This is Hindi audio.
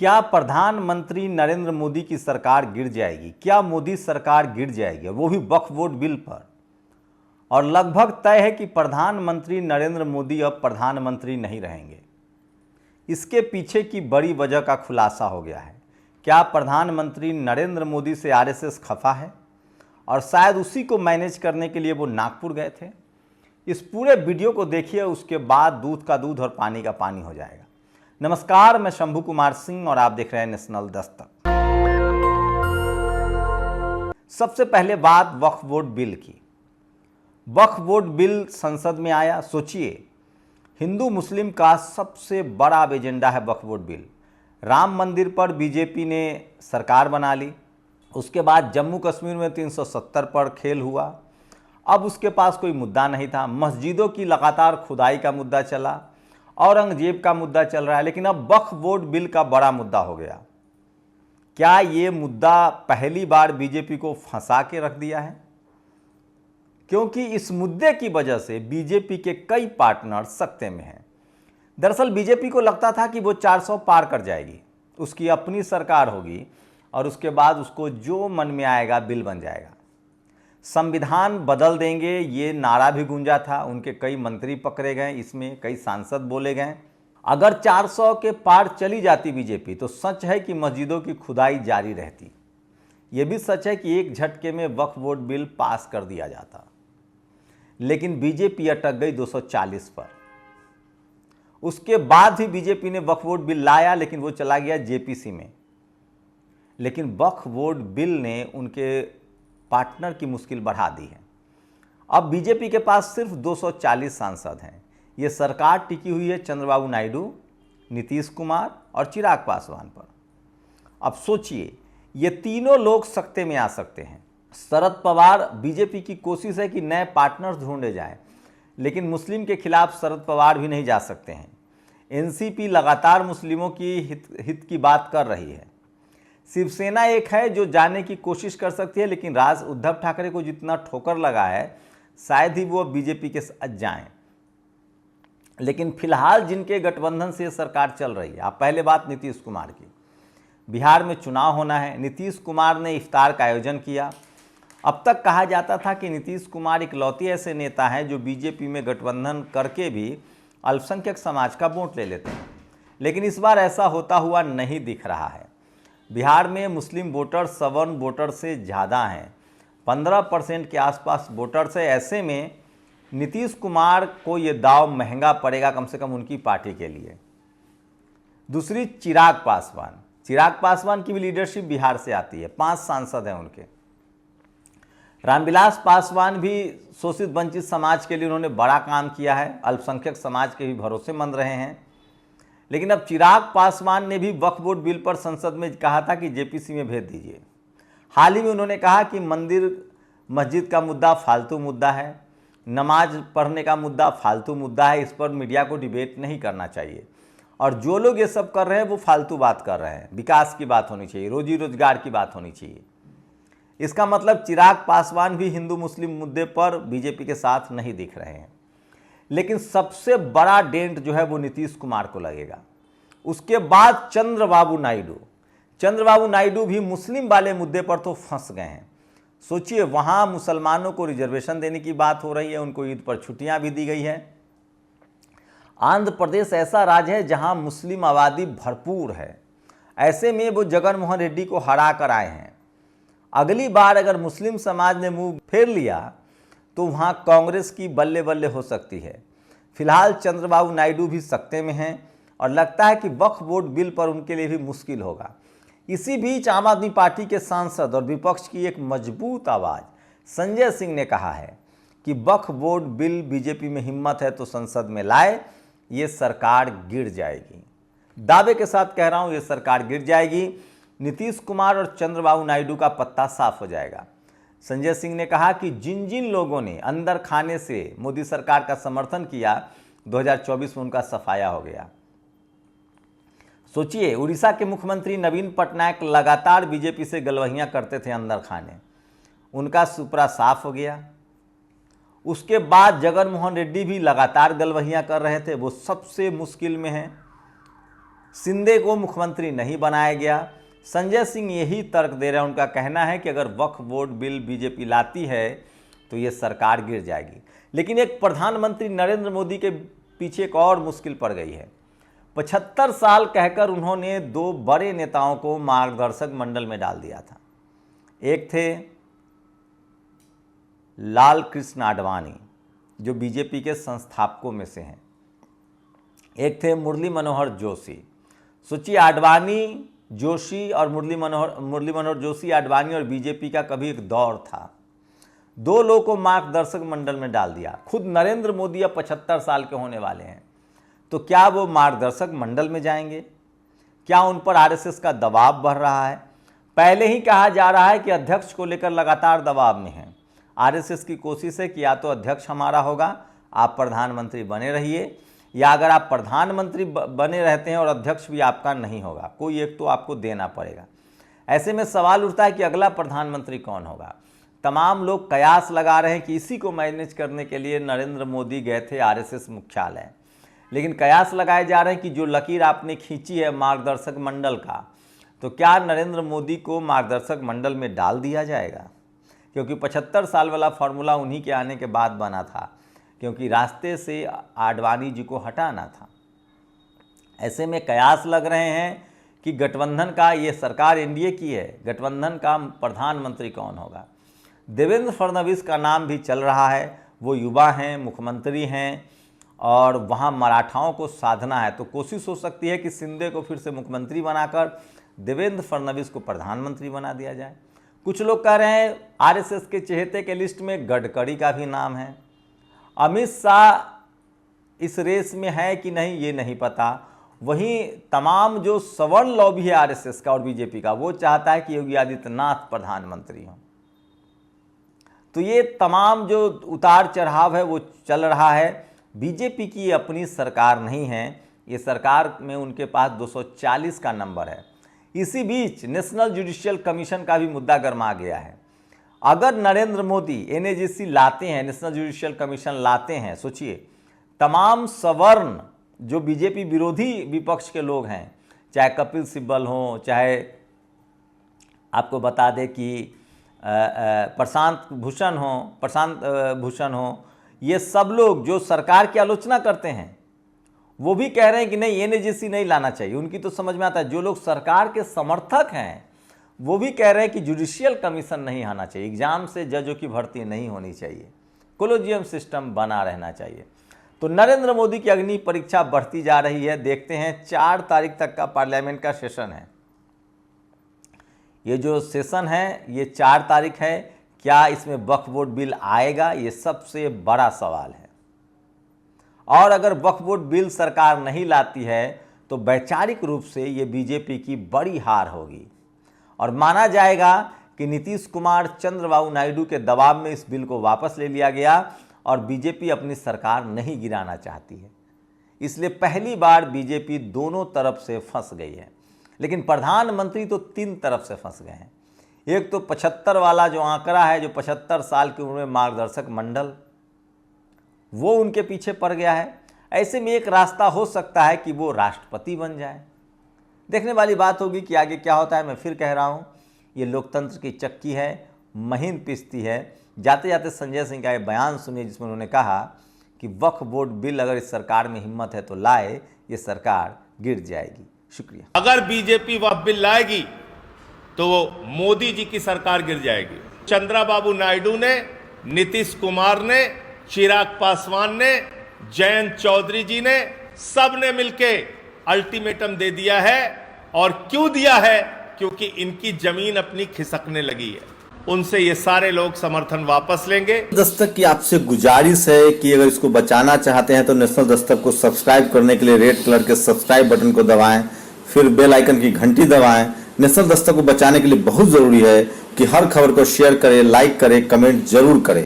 क्या प्रधानमंत्री नरेंद्र मोदी की सरकार गिर जाएगी? क्या मोदी सरकार गिर जाएगी, वो भी वक्फ बोर्ड बिल पर? और लगभग तय है कि प्रधानमंत्री नरेंद्र मोदी अब प्रधानमंत्री नहीं रहेंगे। इसके पीछे की बड़ी वजह का खुलासा हो गया है। क्या प्रधानमंत्री नरेंद्र मोदी से आरएसएस खफा है और शायद उसी को मैनेज करने के लिए वो नागपुर गए थे? इस पूरे वीडियो को देखिए, उसके बाद दूध का दूध और पानी का पानी हो जाएगा। नमस्कार, मैं शंभू कुमार सिंह और आप देख रहे हैं नेशनल दस्तक। सबसे पहले बात वक्फ बोर्ड बिल की। वक्फ बोर्ड बिल संसद में आया। सोचिए, हिंदू मुस्लिम का सबसे बड़ा एजेंडा है वक्फ बोर्ड बिल। राम मंदिर पर बीजेपी ने सरकार बना ली। उसके बाद जम्मू कश्मीर में 370 पर खेल हुआ। अब उसके पास कोई मुद्दा नहीं था। मस्जिदों की लगातार खुदाई का मुद्दा चला, औरंगजेब का मुद्दा चल रहा है, लेकिन अब वक्फ बोर्ड बिल का बड़ा मुद्दा हो गया। क्या ये मुद्दा पहली बार बीजेपी को फंसा के रख दिया है? क्योंकि इस मुद्दे की वजह से बीजेपी के कई पार्टनर सकते में हैं। दरअसल बीजेपी को लगता था कि वो 400 पार कर जाएगी, उसकी अपनी सरकार होगी और उसके बाद उसको जो मन में आएगा बिल बन जाएगा। संविधान बदल देंगे, ये नारा भी गूंजा था। उनके कई मंत्री पकड़े गए, इसमें कई सांसद बोले गए। अगर 400 के पार चली जाती बीजेपी तो सच है कि मस्जिदों की खुदाई जारी रहती। ये भी सच है कि एक झटके में वक्फ बोर्ड बिल पास कर दिया जाता। लेकिन बीजेपी अटक गई 240 पर। उसके बाद भी बीजेपी ने वक्फ बोर्ड बिल लाया, लेकिन वो चला गया जेपीसी में। लेकिन वक्फ बोर्ड बिल ने उनके पार्टनर की मुश्किल बढ़ा दी है। अब बीजेपी के पास सिर्फ 240 सांसद हैं। ये सरकार टिकी हुई है चंद्रबाबू नायडू, नीतीश कुमार और चिराग पासवान पर। अब सोचिए, ये तीनों लोग सत्ते में आ सकते हैं। शरद पवार, बीजेपी की कोशिश है कि नए पार्टनर्स ढूंढे जाएं, लेकिन मुस्लिम के खिलाफ शरद पवार भी नहीं जा सकते हैं। एनसीपी लगातार मुस्लिमों की हित की बात कर रही है। शिवसेना एक है जो जाने की कोशिश कर सकती है, लेकिन राज उद्धव ठाकरे को जितना ठोकर लगा है शायद ही वो बीजेपी के साथ जाएं। लेकिन फिलहाल जिनके गठबंधन से सरकार चल रही है, आप पहले बात नीतीश कुमार की। बिहार में चुनाव होना है। नीतीश कुमार ने इफ्तार का आयोजन किया। अब तक कहा जाता था कि नीतीश कुमार इकलौते ऐसे नेता हैं जो बीजेपी में गठबंधन करके भी अल्पसंख्यक समाज का वोट ले लेते हैं, लेकिन इस बार ऐसा होता हुआ नहीं दिख रहा है। बिहार में मुस्लिम वोटर सवर्ण वोटर से ज़्यादा हैं, 15% के आसपास वोटर्स है। ऐसे में नीतीश कुमार को ये दाव महंगा पड़ेगा, कम से कम उनकी पार्टी के लिए। दूसरी, चिराग पासवान की भी लीडरशिप बिहार से आती है। 5 सांसद हैं उनके। रामविलास पासवान भी शोषित वंचित समाज के लिए उन्होंने बड़ा काम किया है, अल्पसंख्यक समाज के भी भरोसेमंद रहे हैं। लेकिन अब चिराग पासवान ने भी वक्फ बोर्ड बिल पर संसद में कहा था कि जेपीसी में भेज दीजिए। हाल ही में उन्होंने कहा कि मंदिर मस्जिद का मुद्दा फालतू मुद्दा है, नमाज पढ़ने का मुद्दा फालतू मुद्दा है, इस पर मीडिया को डिबेट नहीं करना चाहिए। और जो लोग ये सब कर रहे हैं वो फालतू बात कर रहे हैं। विकास की बात होनी चाहिए, रोजी रोजगार की बात होनी चाहिए। इसका मतलब चिराग पासवान भी हिंदू मुस्लिम मुद्दे पर बीजेपी के साथ नहीं दिख रहे हैं। लेकिन सबसे बड़ा डेंट जो है वो नीतीश कुमार को लगेगा। उसके बाद चंद्रबाबू नायडू भी मुस्लिम वाले मुद्दे पर तो फंस गए हैं। सोचिए, वहां मुसलमानों को रिजर्वेशन देने की बात हो रही है, उनको ईद पर छुट्टियां भी दी गई है। आंध्र प्रदेश ऐसा राज्य है जहां मुस्लिम आबादी भरपूर है। ऐसे में वो जगन मोहन रेड्डी को हरा कर आए हैं। अगली बार अगर मुस्लिम समाज ने मुंह फेर लिया तो वहाँ कांग्रेस की बल्ले बल्ले हो सकती है। फिलहाल चंद्रबाबू नायडू भी सत्ते में हैं और लगता है कि वक्फ बोर्ड बिल पर उनके लिए भी मुश्किल होगा। इसी बीच आम आदमी पार्टी के सांसद और विपक्ष की एक मजबूत आवाज़ संजय सिंह ने कहा है कि वक्फ बोर्ड बिल बीजेपी में हिम्मत है तो संसद में लाए, ये सरकार गिर जाएगी। दावे के साथ कह रहा हूँ, ये सरकार गिर जाएगी। नीतीश कुमार और चंद्रबाबू नायडू का पत्ता साफ हो जाएगा। संजय सिंह ने कहा कि जिन जिन लोगों ने अंदर खाने से मोदी सरकार का समर्थन किया, 2024 में उनका सफाया हो गया। सोचिए, उड़ीसा के मुख्यमंत्री नवीन पटनायक लगातार बीजेपी से गलवहियां करते थे अंदर खाने, उनका सुपरा साफ हो गया। उसके बाद जगन मोहन रेड्डी भी लगातार गलवहियां कर रहे थे, वो सबसे मुश्किल में हैं। शिंदे को मुख्यमंत्री नहीं बनाया गया। संजय सिंह यही तर्क दे रहे हैं, उनका कहना है कि अगर वक्फ बोर्ड बिल बीजेपी लाती है तो ये सरकार गिर जाएगी। लेकिन एक प्रधानमंत्री नरेंद्र मोदी के पीछे एक और मुश्किल पड़ गई है। 75 साल कहकर उन्होंने 2 बड़े नेताओं को मार्गदर्शक मंडल में डाल दिया था। एक थे लाल कृष्ण आडवाणी जो बीजेपी के संस्थापकों में से हैं, एक थे मुरली मनोहर जोशी। सोचिए, आडवाणी, जोशी और मुरली मनोहर जोशी, आडवाणी और बीजेपी का कभी एक दौर था। 2 लोगों को मार्गदर्शक मंडल में डाल दिया। खुद नरेंद्र मोदी अब 75 साल के होने वाले हैं, तो क्या वो मार्गदर्शक मंडल में जाएंगे? क्या उन पर आरएसएस का दबाव बढ़ रहा है? पहले ही कहा जा रहा है कि अध्यक्ष को लेकर लगातार दबाव में है। आरएसएस की कोशिश है कि या तो अध्यक्ष हमारा होगा, आप प्रधानमंत्री बने रहिए, या अगर आप प्रधानमंत्री बने रहते हैं और अध्यक्ष भी आपका नहीं होगा, कोई एक तो आपको देना पड़ेगा। ऐसे में सवाल उठता है कि अगला प्रधानमंत्री कौन होगा। तमाम लोग कयास लगा रहे हैं कि इसी को मैनेज करने के लिए नरेंद्र मोदी गए थे आरएसएस मुख्यालय, लेकिन कयास लगाए जा रहे हैं कि जो लकीर आपने खींची है मार्गदर्शक मंडल का, तो क्या नरेंद्र मोदी को मार्गदर्शक मंडल में डाल दिया जाएगा? क्योंकि 75 साल वाला फॉर्मूला उन्हीं के आने के बाद बना था, क्योंकि रास्ते से आडवाणी जी को हटाना था। ऐसे में कयास लग रहे हैं कि गठबंधन का, ये सरकार एनडीए की है, गठबंधन का प्रधानमंत्री कौन होगा। देवेंद्र फडणवीस का नाम भी चल रहा है, वो युवा हैं, मुख्यमंत्री हैं और वहाँ मराठाओं को साधना है, तो कोशिश हो सकती है कि शिंदे को फिर से मुख्यमंत्री बनाकर देवेंद्र फडणवीस को प्रधानमंत्री बना दिया जाए। कुछ लोग कह रहे हैं आरएसएस के चहेते के लिस्ट में गडकरी का भी नाम है। अमित शाह इस रेस में है कि नहीं ये नहीं पता। वहीं तमाम जो सवर्ण लॉबी है आरएसएस का और बीजेपी का, वो चाहता है कि योगी आदित्यनाथ प्रधानमंत्री हों। तो ये तमाम जो उतार चढ़ाव है वो चल रहा है। बीजेपी की अपनी सरकार नहीं है, ये सरकार में उनके पास 240 का नंबर है। इसी बीच नेशनल जुडिशियल कमीशन का भी मुद्दा गर्मा गया है। अगर नरेंद्र मोदी एनएजीसी लाते हैं, नेशनल जुडिशियल कमीशन लाते हैं, सोचिए तमाम सवर्ण जो बीजेपी विरोधी विपक्ष के लोग हैं, चाहे कपिल सिब्बल हों, चाहे आपको बता दें कि प्रशांत भूषण हो, ये सब लोग जो सरकार की आलोचना करते हैं वो भी कह रहे हैं कि नहीं एनएजीसी नहीं लाना चाहिए। उनकी तो समझ में आता है। जो लोग सरकार के समर्थक हैं वो भी कह रहे हैं कि जुडिशियल कमीशन नहीं आना चाहिए, एग्जाम से जजों की भर्ती नहीं होनी चाहिए, कोलेजियम सिस्टम बना रहना चाहिए। तो नरेंद्र मोदी की अग्नि परीक्षा बढ़ती जा रही है। देखते हैं 4 तारीख तक का पार्लियामेंट का सेशन है। ये जो सेशन है ये 4 तारीख है। क्या इसमें वक्फ बोर्ड बिल आएगा, ये सबसे बड़ा सवाल है। और अगर वक्फ बोर्ड बिल सरकार नहीं लाती है तो वैचारिक रूप से ये बीजेपी की बड़ी हार होगी और माना जाएगा कि नीतीश कुमार, चंद्रबाबू नायडू के दबाव में इस बिल को वापस ले लिया गया और बीजेपी अपनी सरकार नहीं गिराना चाहती है। इसलिए पहली बार बीजेपी दोनों तरफ से फंस गई है। लेकिन प्रधानमंत्री तो 3 तरफ से फंस गए हैं। एक तो 75 वाला जो आंकड़ा है, जो 75 साल की उम्र में मार्गदर्शक मंडल, वो उनके पीछे पड़ गया है। ऐसे में एक रास्ता हो सकता है कि वो राष्ट्रपति बन जाए। देखने वाली बात होगी कि आगे क्या होता है। मैं फिर कह रहा हूँ, ये लोकतंत्र की चक्की है, महीन पिसती है। जाते जाते संजय सिंह का ये बयान सुनिए जिसमें उन्होंने कहा कि वक्फ बोर्ड बिल अगर इस सरकार में हिम्मत है तो लाए, ये सरकार गिर जाएगी। शुक्रिया। अगर बीजेपी वक्फ बिल लाएगी तो वो मोदी जी की सरकार गिर जाएगी। चंद्रबाबू नायडू ने, नीतीश कुमार ने, चिराग पासवान ने, जयंत चौधरी जी ने, सब ने मिलके अल्टीमेटम दे दिया है। और क्यों दिया है? क्योंकि इनकी जमीन अपनी खिसकने लगी है। उनसे ये सारे लोग समर्थन वापस लेंगे। दस्तक की आपसे गुजारिश है कि अगर इसको बचाना चाहते हैं तो नेशनल दस्तक को सब्सक्राइब करने के लिए रेड कलर के सब्सक्राइब बटन को दबाएं, फिर बेल आइकन की घंटी दबाएं। नेशनल दस्तक को बचाने के लिए बहुत जरूरी है कि हर खबर को शेयर करें, लाइक करें, कमेंट जरूर करें।